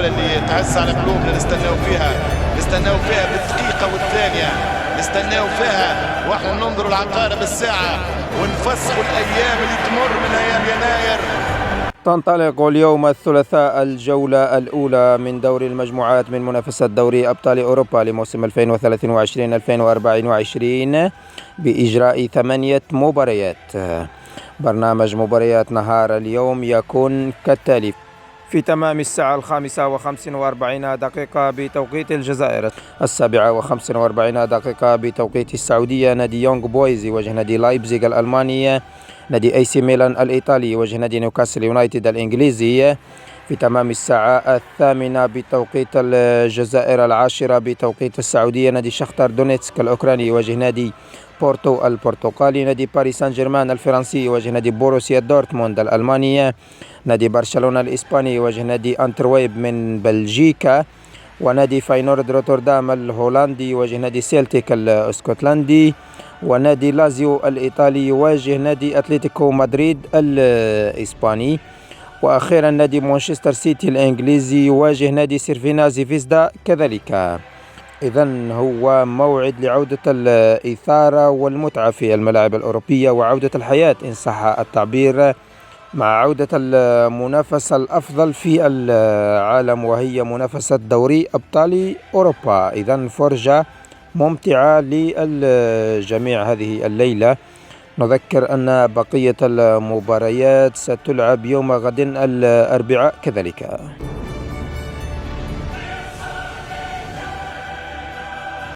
الجولة اللي تعز على قلوبنا، نستناو فيها بالدقيقة والثانية، نستناو فيها واحنا ننظروا العقارب الساعة ونفسخوا الأيام اللي تمر من أيام يناير. تنطلق اليوم الثلاثاء الجولة الأولى من دور المجموعات من منافسة دوري أبطال أوروبا لموسم 2023-2024 بإجراء 8 مباريات. برنامج مباريات نهار اليوم يكون كالتالي: في تمام الساعة 5:45 بتوقيت الجزائر، 7:45 بتوقيت السعودية، نادي يونغ بويز يواجه نادي لايبزيغ الألماني، نادي اي سي ميلان الإيطالي يواجه نادي نيوكاسل يونايتد الإنجليزي. في تمام الساعة 8 بتوقيت الجزائر، 10 بتوقيت السعودية، نادي شختار دونيتسك الأوكراني يواجه نادي بورتو البرتغالي، نادي باريس سان جيرمان الفرنسي يواجه نادي بوروسيا دورتموند الألماني، نادي برشلونة الإسباني يواجه نادي أنترويب من بلجيكا، ونادي فاينورد روتردام الهولندي يواجه نادي سيلتيك الاسكتلندي، ونادي لازيو الإيطالي يواجه نادي أتلتيكو مدريد الإسباني، وأخيرا نادي مانشستر سيتي الإنجليزي يواجه نادي سيرفينا زيفيزدا كذلك. إذن هو موعد لعودة الإثارة والمتعة في الملاعب الأوروبية وعودة الحياة إن صح التعبير، مع عودة المنافسة الأفضل في العالم وهي منافسة دوري أبطال أوروبا. إذن فرجة ممتعة للجميع هذه الليلة. نذكر أن بقية المباريات ستلعب يوم غد الأربعاء كذلك.